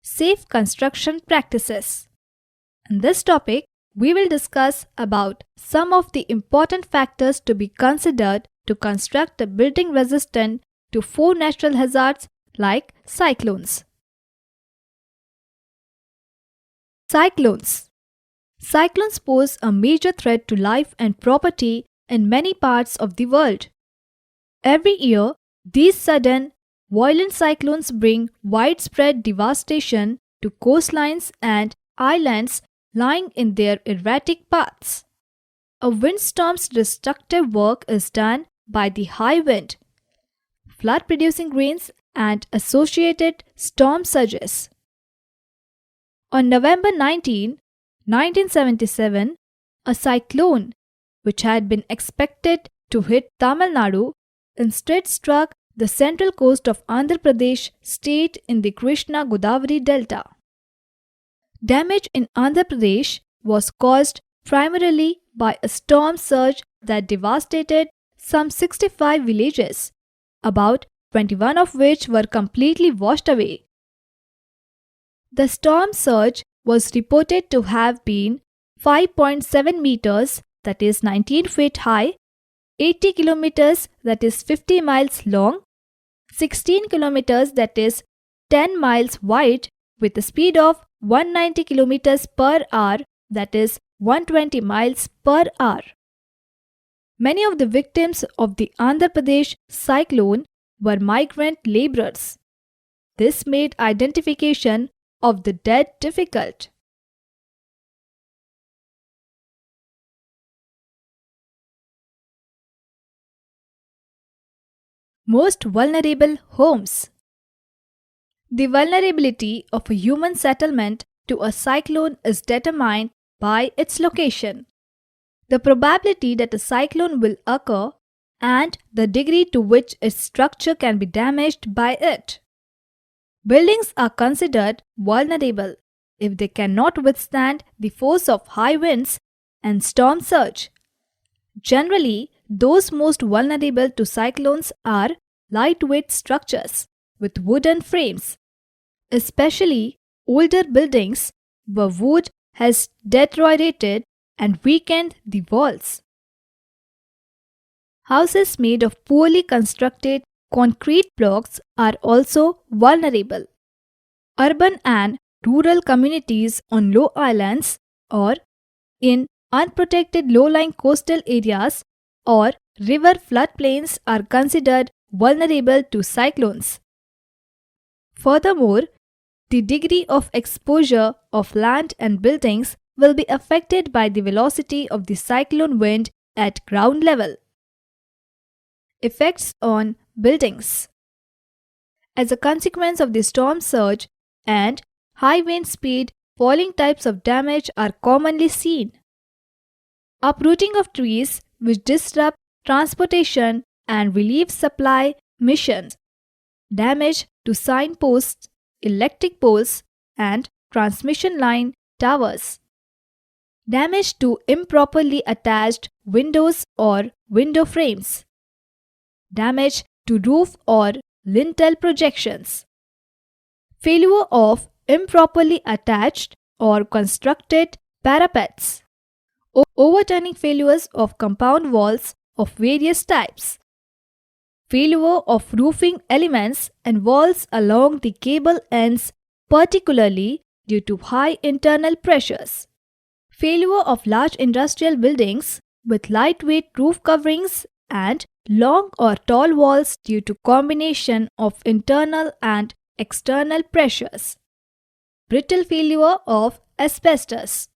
Safe construction practices. In this topic, we will discuss about some of the important factors to be considered to construct a building resistant to 4 natural hazards like cyclones. Cyclones. Cyclones pose a major threat to life and property in many parts of the world. Every year, these sudden, violent cyclones bring widespread devastation to coastlines and islands lying in their erratic paths. A windstorm's destructive work is done by the high wind, flood-producing rains, and associated storm surges. On November 19, 1977, a cyclone, which had been expected to hit Tamil Nadu, instead struck the central coast of Andhra Pradesh state in the Krishna Godavari Delta. Damage in Andhra Pradesh was caused primarily by a storm surge that devastated some 65 villages, about 21 of which were completely washed away. The storm surge was reported to have been 5.7 meters, that is 19 feet high, 80 kilometers, that is 50 miles long, 16 kilometers, that is 10 miles wide, with a speed of 190 kilometers per hour, that is 120 miles per hour. Many of the victims of the Andhra Pradesh cyclone were migrant laborers. This made identification of the dead difficult. Most vulnerable homes. The vulnerability of a human settlement to a cyclone is determined by its location, the probability that a cyclone will occur, and the degree to which its structure can be damaged by it. Buildings are considered vulnerable if they cannot withstand the force of high winds and storm surge. Generally, those most vulnerable to cyclones are lightweight structures with wooden frames, especially older buildings where wood has deteriorated and weakened the walls. Houses made of poorly constructed concrete blocks are also vulnerable. Urban and rural communities on low islands or in unprotected low-lying coastal areas or river floodplains are considered vulnerable to cyclones. Furthermore, the degree of exposure of land and buildings will be affected by the velocity of the cyclone wind at ground level. Effects on buildings. As a consequence of the storm surge and high wind speed, following types of damage are commonly seen. Uprooting of trees which disrupt transportation and relief supply missions. Damage to signposts, electric poles, and transmission line towers. Damage to improperly attached windows or window frames. Damage to roof or lintel projections. Failure of improperly attached or constructed parapets. Overturning failures of compound walls of various types. Failure of roofing elements and walls along the cable ends, particularly due to high internal pressures. Failure of large industrial buildings with lightweight roof coverings and long or tall walls due to combination of internal and external pressures. Brittle failure of asbestos.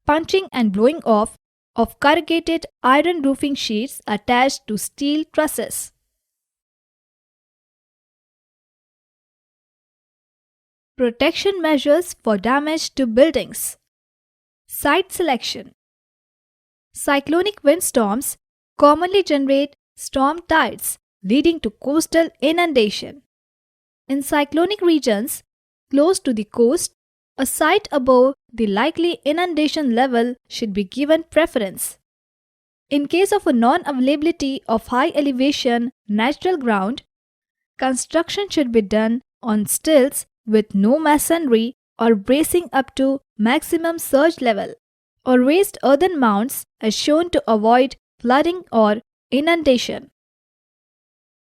Punching and blowing off of corrugated iron roofing sheets attached to steel trusses. Protection measures for damage to buildings. Site selection. Cyclonic windstorms commonly generate storm tides leading to coastal inundation. In cyclonic regions close to the coast, a site above the likely inundation level should be given preference. In case of a non-availability of high elevation natural ground, construction should be done on stilts with no masonry or bracing up to maximum surge level, or raised earthen mounds as shown to avoid flooding or inundation.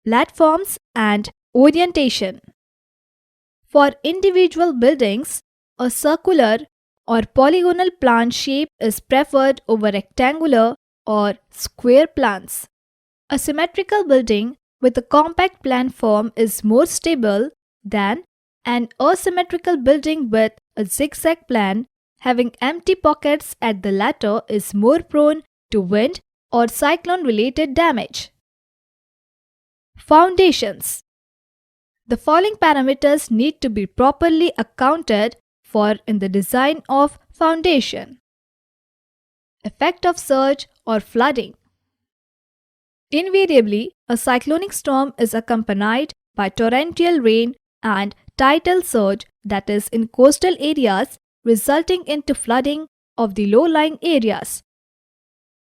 Platforms and orientation. For individual buildings, a circular or polygonal plan shape is preferred over rectangular or square plans. A symmetrical building with a compact plan form is more stable than an asymmetrical building with a zigzag plan. Having empty pockets at the latter is more prone to wind or cyclone-related damage. Foundations. The following parameters need to be properly accounted for in the design of foundation. Effect of surge or flooding. Invariably, a cyclonic storm is accompanied by torrential rain and tidal surge, that is in coastal areas, resulting into flooding of the low-lying areas.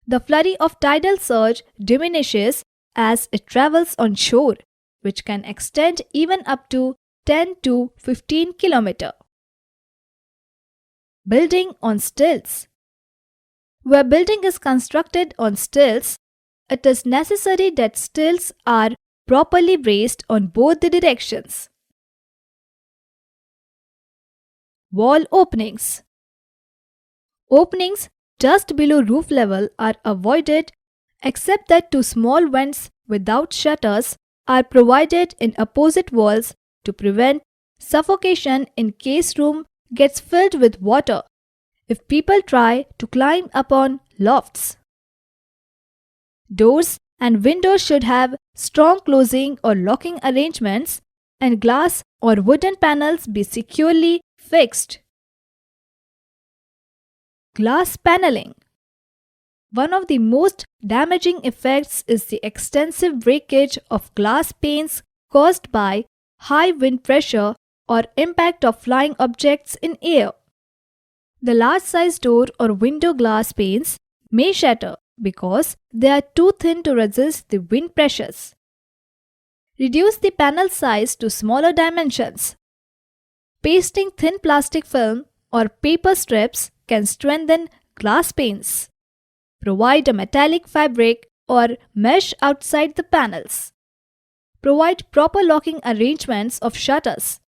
The flurry of tidal surge diminishes as it travels on shore, which can extend even up to 10 to 15 km. Building on stilts. Where building is constructed on stilts, it is necessary that stilts are properly braced on both the directions. Wall openings. Openings just below roof level are avoided except that two small vents without shutters are provided in opposite walls to prevent suffocation in case room gets filled with water if people try to climb upon lofts. Doors and windows should have strong closing or locking arrangements, and glass or wooden panels be securely fixed. Glass paneling. One of the most damaging effects is the extensive breakage of glass panes caused by high wind pressure or impact of flying objects in air. The large-size door or window glass panes may shatter because they are too thin to resist the wind pressures. Reduce the panel size to smaller dimensions. Pasting thin plastic film or paper strips can strengthen glass panes. Provide a metallic fabric or mesh outside the panels. Provide proper locking arrangements of shutters.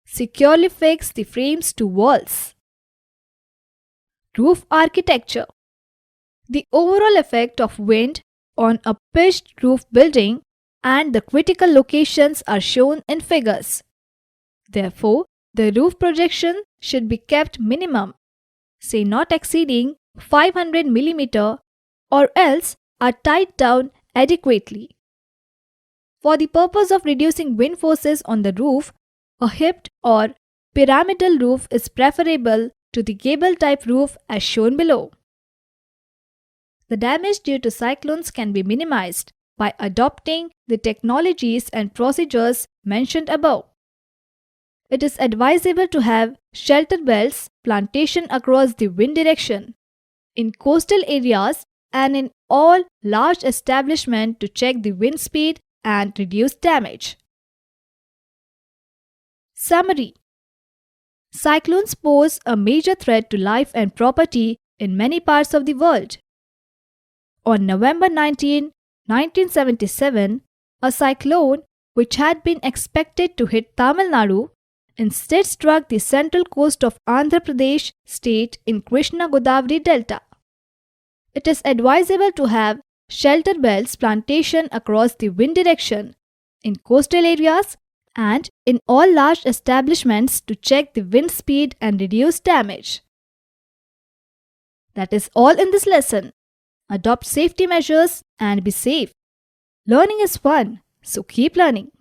Securely fix the frames to walls. Roof architecture. The overall effect of wind on a pitched roof building and the critical locations are shown in figures. Therefore, the roof projection should be kept minimum, say not exceeding 500 mm, or else are tied down adequately. For the purpose of reducing wind forces on the roof, a hipped or pyramidal roof is preferable to the gable-type roof as shown below. The damage due to cyclones can be minimized by adopting the technologies and procedures mentioned above. It is advisable to have shelter belts plantation across the wind direction in coastal areas and in all large establishments to check the wind speed and reduce damage. Summary. Cyclones pose a major threat to life and property in many parts of the world. On November 19, 1977, a cyclone which had been expected to hit Tamil Nadu instead struck the central coast of Andhra Pradesh state in Krishna Godavari Delta. It is advisable to have shelter belts plantation across the wind direction in coastal areas and in all large establishments to check the wind speed and reduce damage. That is all in this lesson. Adopt safety measures and be safe. Learning is fun, so keep learning.